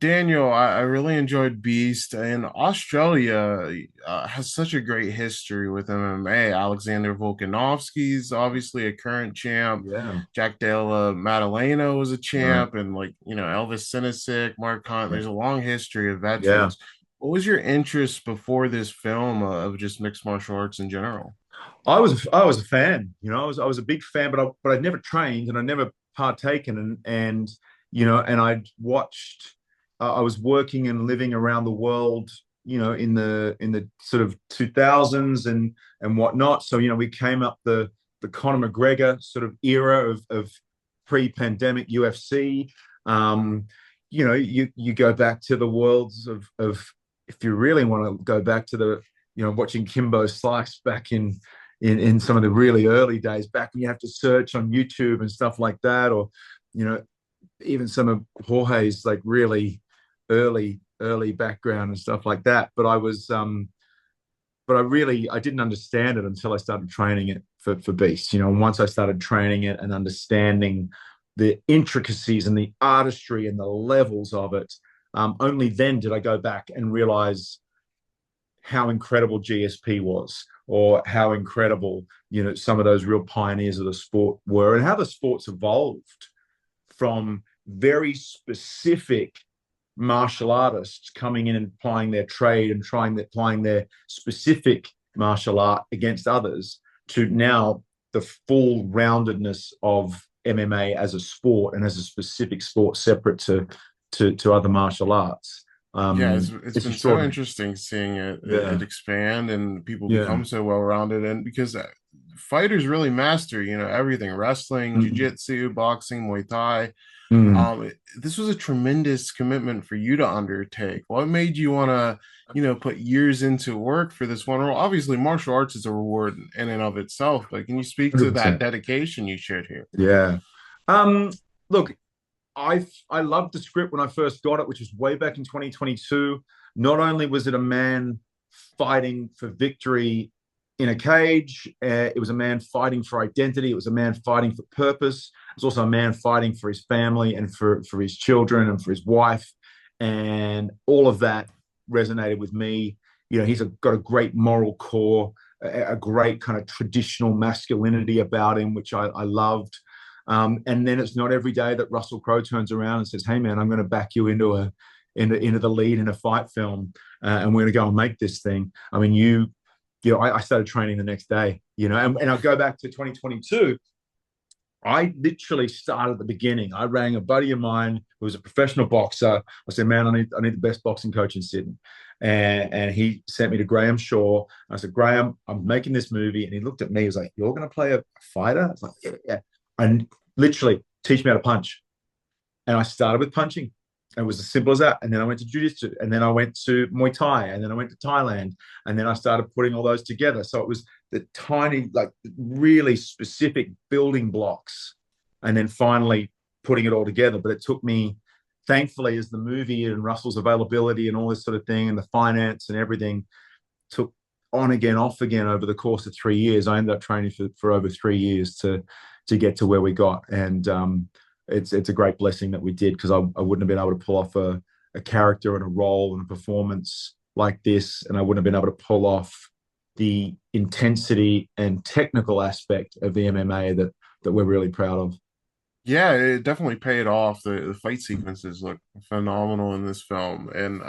Daniel, I really enjoyed Beast, and Australia has such a great history with MMA. Alexander Volkanovski's obviously a current champ. Yeah, Jack Della Maddalena was a right. champ, and like Elvis Sinisic, Mark Hunt. Yeah, There's a long history of yeah. veterans. What was your interest before this film of just mixed martial arts in general? I was a fan. I was a big fan, but I'd never trained and I never partaken and I'd watched. I was working and living around the world, in the sort of 2000s and whatnot. So we came up the Conor McGregor sort of era of pre-pandemic UFC. Um, you go back to the worlds of if you really want to go back to the watching Kimbo Slice back in some of the really early days, back when you have to search on YouTube and stuff like that, or you know even some of Jorge's like really early background and stuff like that. But I didn't understand it until I started training it for Beast. And once I started training it and understanding the intricacies and the artistry and the levels of it, only then did I go back and realize how incredible GSP was, or how incredible some of those real pioneers of the sport were, and how the sport's evolved from very specific martial artists coming in and applying their trade and applying their specific martial art against others, to now the full roundedness of MMA as a sport and as a specific sport separate to other martial arts. Yeah, it's It's been so extraordinary. interesting seeing it Yeah, expand and people yeah. become so well rounded, and because fighters really master everything: wrestling, Mm, jiu-jitsu, boxing, Muay Thai. mm. This was a tremendous commitment for you to undertake. What made you want to put years into work for this one role? Obviously, martial arts is a reward in and of itself, but can you speak to that 100%. dedication you shared here? Yeah. Um, Look, I loved the script when I first got it, which was way back in 2022. Not only was it a man fighting for victory in a cage, it was a man fighting for identity. It was a man fighting for purpose. It was also a man fighting for his family and for his children and for his wife, and all of that resonated with me. Got a great moral core, a great kind of traditional masculinity about him, which I loved. And then it's not every day that Russell Crowe turns around and says, "Hey, man, I'm going to back you into the lead in a fight film, and we're going to go and make this thing." I mean, I started training the next day, and I'll go back to 2022. I literally started at the beginning. I rang a buddy of mine who was a professional boxer. I said, "Man, I need the best boxing coach in Sydney." And he sent me to Graham Shaw. I said, "Graham, I'm making this movie." And he looked at me. He was like, "You're going to play a fighter?" I was like, "Yeah, yeah." And literally teach me how to punch. And I started with punching. It was as simple as that. And then I went to jiu-jitsu, and then I went to Muay Thai, and then I went to Thailand, and then I started putting all those together. So it was the tiny, like really specific building blocks, and then finally putting it all together. But it took me, thankfully, as the movie and Russell's availability and all this sort of thing, and the finance and everything took on again, off again over the course of 3 years. I ended up training for over 3 years to get to where we got. And it's a great blessing that we did, because I wouldn't have been able to pull off a character and a role and a performance like this, and I wouldn't have been able to pull off the intensity and technical aspect of the MMA that we're really proud of. Yeah, it definitely paid off. The fight sequences look phenomenal in this film. And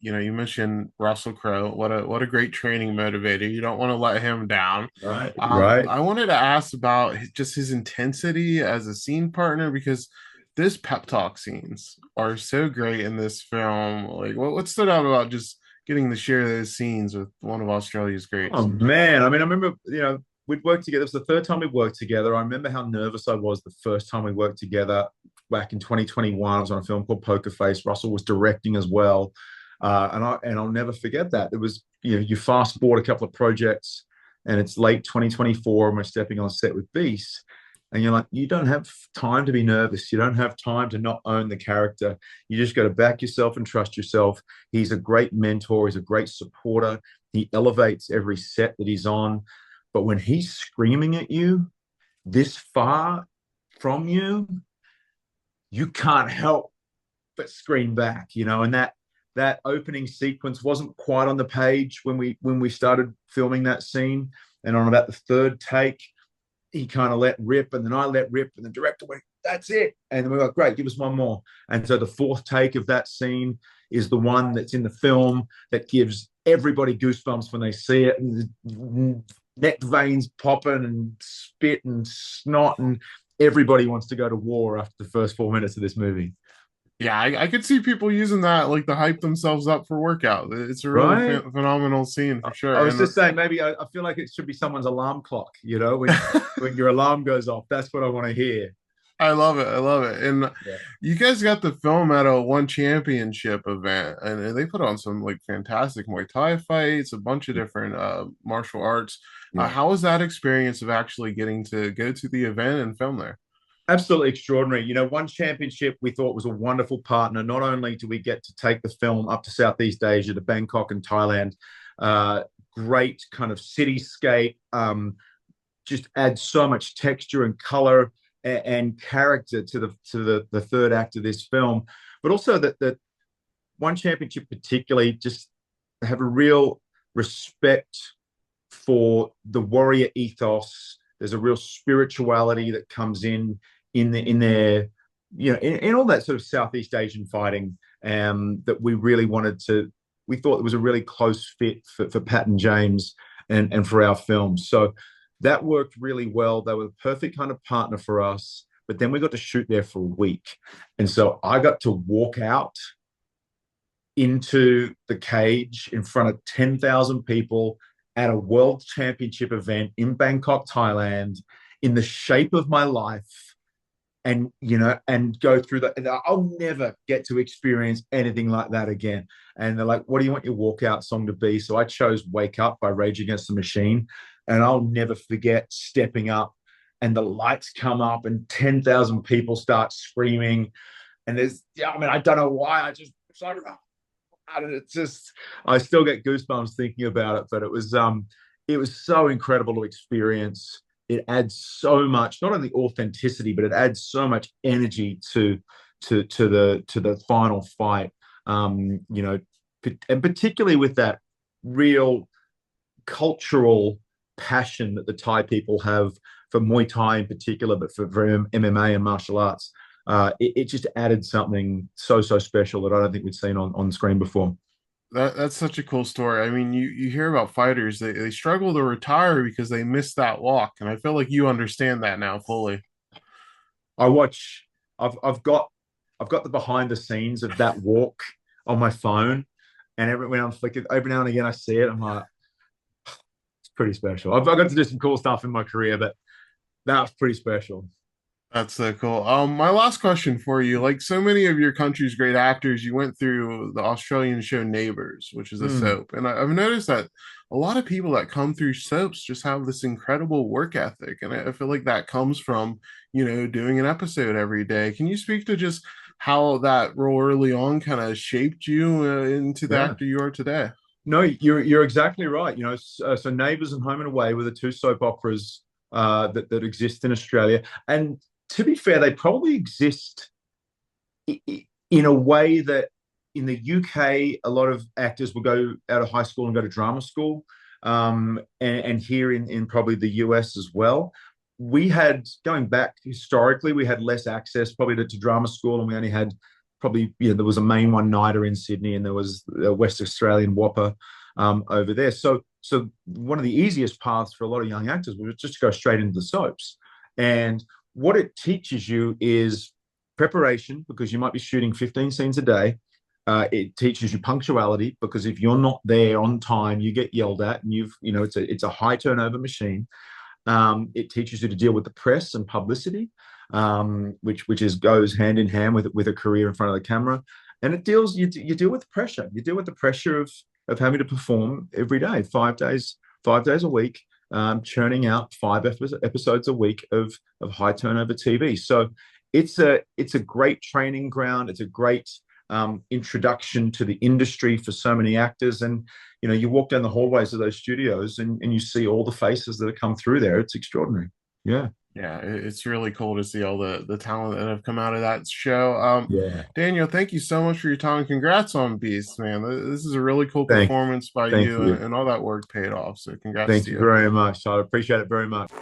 you mentioned Russell Crowe. What a great training motivator. You don't want to let him down. Right, right. I wanted to ask about just his intensity as a scene partner, because this pep talk scenes are so great in this film. Like what stood out about just getting to share those scenes with one of Australia's Oh greats? man, I mean, I remember, we'd worked together. It was the third time we worked together. I remember how nervous I was the first time we worked together back in 2021. I was on a film called Poker Face. Russell was directing as well, and I'll never forget that. It was, you fast forward a couple of projects, and it's late 2024, and we're stepping on set with Beast, and you're like, you don't have time to be nervous. You don't have time to not own the character. You just got to back yourself and trust yourself. He's a great mentor. He's a great supporter. He elevates every set that he's on. But when he's screaming at you this far from you, you can't help but screen back, and that opening sequence wasn't quite on the page when we started filming that scene. And on about the third take, he kind of let rip, and then I let rip, and the director went, "That's it." And we were like, "Great, give us one more." And so the fourth take of that scene is the one that's in the film that gives everybody goosebumps when they see it, and neck veins popping and spit and snot, and everybody wants to go to war after the first 4 minutes of this movie. Yeah, I could see people using that like to hype themselves up for workout. It's a really Right? phenomenal scene for I sure. was And just saying, maybe I feel like it should be someone's alarm clock. When your alarm goes off, that's what I want to hear. I love it. I love it. And Yeah. you guys got the film at a one championship event, and they put on some like fantastic Muay Thai fights, a bunch of different martial arts. Yeah. How was that experience of actually getting to go to the event and film there? Absolutely extraordinary. One championship we thought was a wonderful partner. Not only do we get to take the film up to Southeast Asia, to Bangkok and Thailand, uh, great kind of cityscape, just adds so much texture and color and character to the third act of this film, but also that one championship particularly just have a real respect for the warrior ethos. There's a real spirituality that comes in their in all that sort of Southeast Asian fighting, that we really wanted to. We thought it was a really close fit for Pat and James and for our film. So that worked really well. They were the perfect kind of partner for us. But then we got to shoot there for a week, and so I got to walk out into the cage in front of 10,000 people at a world championship event in Bangkok, Thailand, in the shape of my life, and go through that. I'll never get to experience anything like that again. And they're like, "What do you want your walkout song to be?" So I chose Wake Up by Rage Against the Machine. And I'll never forget stepping up, and the lights come up and 10,000 people start screaming. And I don't know why. It's just, I still get goosebumps thinking about it, but it was so incredible to experience. It adds so much, not only authenticity, but it adds so much energy to the final fight. And particularly with that real cultural passion that the Thai people have for Muay Thai in particular, but for MMA and martial arts. It just added something so special that I don't think we'd seen on screen before. That's such a cool story. I mean, you hear about fighters, they struggle to retire because they miss that walk. And I feel like you understand that now fully. I watch. I've got the behind the scenes of that walk on my phone, and every now and again I see it. I'm like, it's pretty special. I got to do some cool stuff in my career, but that was pretty special. That's so cool. My last question for you, like so many of your country's great actors, you went through the Australian show Neighbours, which is a Mm, soap. And I've noticed that a lot of people that come through soaps just have this incredible work ethic. And I feel like that comes from, doing an episode every day. Can you speak to just how that role early on kind of shaped you into the yeah. actor you are today? No, you're exactly right. So Neighbours and Home and Away were the two soap operas that exist in Australia, and to be fair, they probably exist in a way that in the UK, a lot of actors will go out of high school and go to drama school, and here in probably the US as well. We had, going back historically, we had less access probably to drama school, and we only had probably, there was a main one nighter in Sydney, and there was a West Australian Whopper over there. So one of the easiest paths for a lot of young actors was just to go straight into the soaps. And what it teaches you is preparation, because you might be shooting 15 scenes a day. It teaches you punctuality, because if you're not there on time, you get yelled at, and it's a high turnover machine. It teaches you to deal with the press and publicity, which goes hand in hand with a career in front of the camera. And you deal with the pressure. You deal with the pressure of having to perform every day, 5 days a week, churning out five episodes a week of high turnover TV. So it's a great training ground. It's a great introduction to the industry for so many actors. And you walk down the hallways of those studios, and you see all the faces that have come through there. It's extraordinary. Yeah. Yeah, it's really cool to see all the talent that have come out of that show. Yeah. Daniel, thank you so much for your time. Congrats on Beast, man. This is a really cool Thank performance by thank you, you. and all that work paid off. So congrats Thank to you you. very much. I appreciate it very much.